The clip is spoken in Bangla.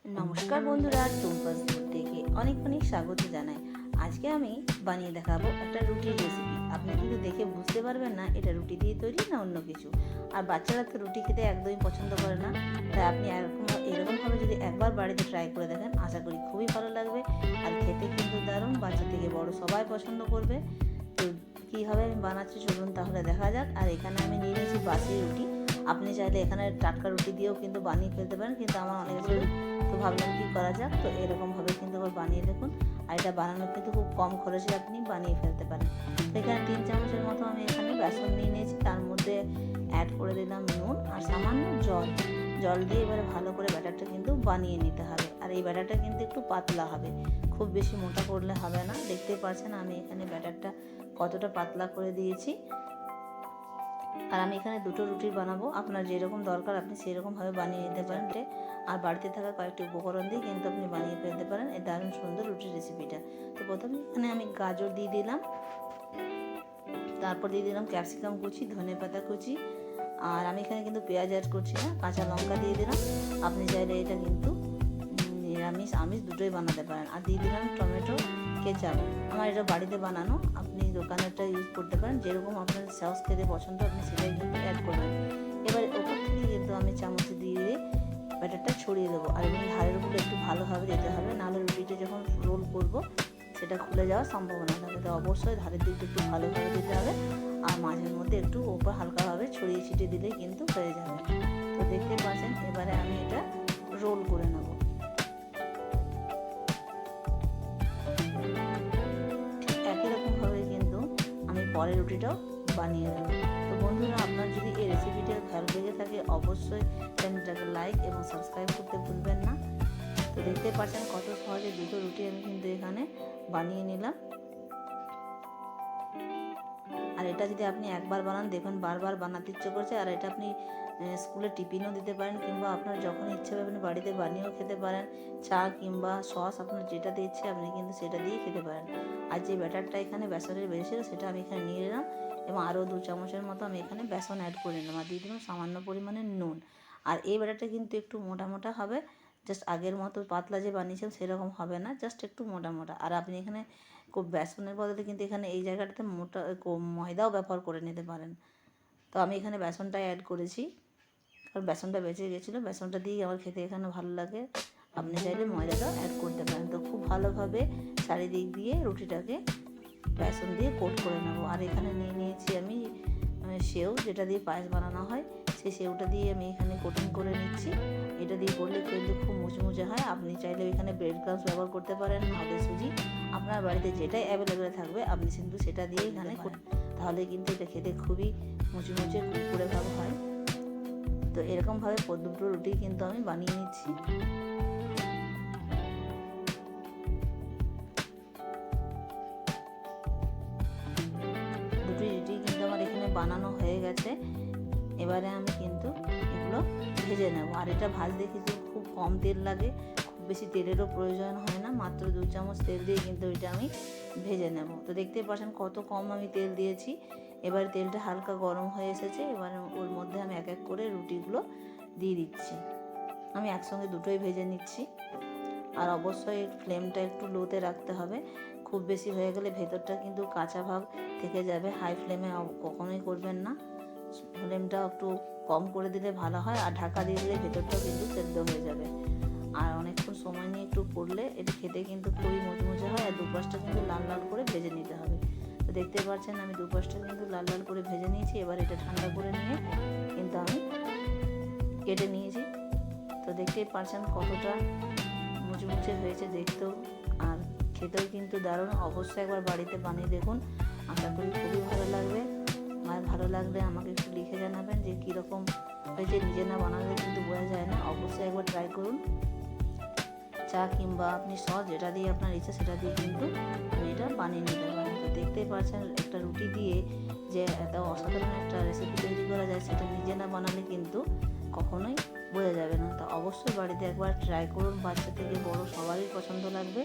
নমস্কার বন্ধুরা, টুম্পাস ফুড থেকে অনেক অনেক স্বাগত জানাই। আজকে আমি বানিয়ে দেখাবো একটা রুটির রেসিপি। আপনি কিন্তু দেখে বুঝতে পারবেন না এটা রুটি দিয়ে তৈরি না অন্য কিছু। আর বাচ্চারা তো রুটি খেতে একদমই পছন্দ করে না, তাই আপনি এরকমভাবে যদি একবার বাড়িতে ট্রাই করে দেখেন, আশা করি খুবই ভালো লাগবে। আর খেতে কিন্তু দারুণ, বাচ্চা থেকে বড় সবাই পছন্দ করবে। তো কীভাবে আমি বানাচ্ছি চলুন তাহলে দেখা যাক। আর এখানে আমি নিয়ে নিয়েছি বাসি রুটি। আপনি চাইলে এখানে টাটকা রুটি দিয়েও কিন্তু বানিয়ে ফেলতে পারেন, কিন্তু আমার অনেক তো ভাবলাম কী করা যাক, তো এরকমভাবে কিন্তু আবার বানিয়ে দেখুন। আর এটা বানানো কিন্তু খুব কম খরচে আপনি বানিয়ে ফেলতে পারেন। তো এখানে 3 চামচের মতো আমি এখানে বেসন নিয়ে নিয়েছি, তার মধ্যে অ্যাড করে দিলাম নুন আর সামান্য জল দিয়ে এবারে ভালো করে ব্যাটারটা কিন্তু বানিয়ে নিতে হবে। আর এই ব্যাটারটা কিন্তু একটু পাতলা হবে, খুব বেশি মোটা করলে হবে না। দেখতেই পাচ্ছেন আমি এখানে ব্যাটারটা কতটা পাতলা করে দিয়েছি। আর আমি এখানে 2টো রুটি বানাবো, আপনার যেরকম দরকার আপনি সেরকমভাবে বানিয়ে নিতে পারেন। আর বাড়িতে থাকা কয়েকটি উপকরণ দিয়ে কিন্তু আপনি বানিয়ে ফেলতে পারেন এই দারুণ সুন্দর রুটির রেসিপিটা। তো প্রথমে এখানে আমি গাজর দিয়ে দিলাম, তারপর দিয়ে দিলাম ক্যাপসিকাম কুচি, ধনেপাতা কুচি, আর আমি এখানে কিন্তু পেঁয়াজ অ্যাড করছি না, কাঁচা লঙ্কা দিয়ে দিলাম। আপনি চাইলে এটা কিন্তু নিরামিষ আমিষ দুটোই বানাতে পারেন। আর দিয়ে দিলাম টমেটো কেচাপ। আমার এটা বাড়িতে বানানো, আপনি দোকানেরটা ইউজ করতে পারেন। যেরকম আপনার সস খেতে পছন্দ আপনি সেটাই কিন্তু অ্যাড করবেন। এবার ওপর থেকে কিন্তু আমি চামচে দিয়ে ব্যাটারটা ছড়িয়ে দেবো। আর এমনি ধারের উপরে একটু ভালোভাবে দিতে হবে, নাহলে রুটিটা যখন রোল করবো সেটা খুলে যাওয়ার সম্ভাবনা থাকে। তো অবশ্যই ধারের দিকটা একটু ভালোভাবে দিতে হবে, আর মাঝের মধ্যে একটু ওপর হালকাভাবে ছড়িয়ে ছিটিয়ে দিলেই কিন্তু হয়ে যাবে। তো দেখতে পাচ্ছেন এবারে আমি এটা রোল করে নেব। একই রকমভাবে কিন্তু আমি পরের রুটিটাও বানিয়ে দেবো। তো বন্ধুরা, আপনার যদি এই রেসিপিটা ভালো লেগে থাকে অবশ্যই চ্যানেলটাকে লাইক এবং সাবস্ক্রাইব করতে ভুলবেন না। তো দেখতে পাচ্ছেন কত সহজে 2টো রুটি আমি কিন্তু এখানে বানিয়ে নিলাম। আর এটা যদি আপনি একবার বানান দেখবেন বারবার বানাতে ইচ্ছে করছে। আর এটা আপনি স্কুলে টিফিনও দিতে পারেন, কিংবা আপনার যখন ইচ্ছে হবে আপনি বাড়িতে বানিয়েও খেতে পারেন। চা কিংবা সস আপনার যেটাতে ইচ্ছে আপনি কিন্তু সেটা দিয়ে খেতে পারেন। আর যে ব্যাটারটা এখানে বেসনের বেরিয়েছিল সেটা আমি এখানে নিয়ে নিলাম, এবং আরও 2 চামচের মতো আমি এখানে বেসন অ্যাড করে নিলাম। আর দিয়ে দিলাম সামান্য পরিমাণে নুন। আর এই ব্যাটারটা কিন্তু একটু মোটা মোটা হবে, জাস্ট আগের মতো পাতলা যে বানিয়েছিলাম সেরকম হবে না, জাস্ট একটু মোটা মোটা। আর আপনি এখানে বেসনের বদলে কিন্তু এখানে এই জায়গাটাতে ময়দাও ব্যবহার করে নিতে পারেন। তো আমি এখানে বেসনটাই অ্যাড করেছি, কারণ বেসনটা বেঁচে গেছিলো, বেসনটা দিয়েই আমার খেতে এখানে ভালো লাগে। আপনি চাইলে ময়দাটাও অ্যাড করতে পারেন। তো খুব ভালোভাবে চারিদিক দিয়ে রুটিটাকে বেসন দিয়ে কোট করে নেব। আর এখানে নিয়ে নিয়েছি আমি সেও, যেটা দিয়ে পায়েস বানানো হয়, সেই সেওটা দিয়ে আমি এখানে কোটিং করে নিচ্ছি। এটা দিয়ে করলে কিন্তু খুব মুচমুচে হয়। আপনি চাইলে এখানে ব্রেড ক্রাম্বস ব্যবহার করতে পারেন, নাহলে সুজি, আপনার বাড়িতে যেটাই অ্যাভেলেবেল থাকবে আপনি কিন্তু সেটা দিয়ে এখানে তাহলে কিন্তু এটা খেতে খুবই মুচমুচে কুরকুরে ভাব হয়। তো এরকমভাবে 2টো রুটি কিন্তু আমি বানিয়ে নিচ্ছি। দুটি রুটি কিন্তু আমার এখানে বানানো হয়ে গেছে। এবারে আমি কিন্তু এগুলো ভেজে নেব। আর এটা ভাজতে কিন্তু খুব কম তেল লাগে, খুব বেশি তেলেরও প্রয়োজন হয় না, মাত্র 2 চামচ তেল দিয়ে কিন্তু এটা আমি ভেজে নেব। তো দেখতে পাচ্ছেন কত কম আমি তেল দিয়েছি। এবার তেলটা হালকা গরম হয়ে এসেছে, এবার ওর মধ্যে আমি এক এক করে রুটিগুলো দিয়ে দিচ্ছি। আমি একসঙ্গে দুটোই ভেজে নিচ্ছি। আর অবশ্যই ফ্লেমটা একটু লোতে রাখতে হবে, খুব বেশি হয়ে গেলে ভেতরটা কিন্তু কাঁচা ভাব থেকে যাবে। হাই ফ্লেমে কখনোই করবেন না, ফ্লেমটা একটু কম করে দিলে ভালো হয়। আর ঢাকা দিয়ে দিলে ভেতরটাও কিন্তু সেদ্ধ হয়ে যাবে। আর অনেকক্ষণ সময় নিয়ে একটু করলে এটা খেতে কিন্তু খুবই মুচমুচে হয়। আর দুপাশটা কিন্তু লাল লাল করে ভেজে নিতে হবে। তো দেখতে পাচ্ছেন আমি দুপাশটা কিন্তু লাল লাল করে ভেজে নিয়েছি। এবার এটা ঠান্ডা করে নিয়ে কিন্তু আমি কেটে নিয়েছি। তো দেখতেই পাচ্ছেন কতটা মুচমুচে হয়েছে দেখতেও, আর খেতেও কিন্তু দারুণ। অবশ্যই একবার বাড়িতে বানিয়ে দেখুন, আশা করি খুবই ভালো লাগবে। আর ভালো লাগলে আমাকে একটু লিখে জানাবেন যে কীরকম হয়েছে। নিজে না বানালে কিন্তু বোঝা যায় না, অবশ্যই একবার ট্রাই করুন। চা কিংবা আপনি সস যেটা দিয়ে আপনার ইচ্ছা সেটা দিয়ে কিন্তু আপনি এটা বানিয়ে নিতে পারেন। তো দেখতেই পাচ্ছেন একটা রুটি দিয়ে যে এত অসাধারণ একটা রেসিপি তৈরি করা যায়, সেটা নিজে না বানালে কিন্তু কখনোই বোঝা যাবে না। তো অবশ্যই বাড়িতে একবার ট্রাই করুন, বাচ্চা থেকে বড় সবারই পছন্দ লাগবে।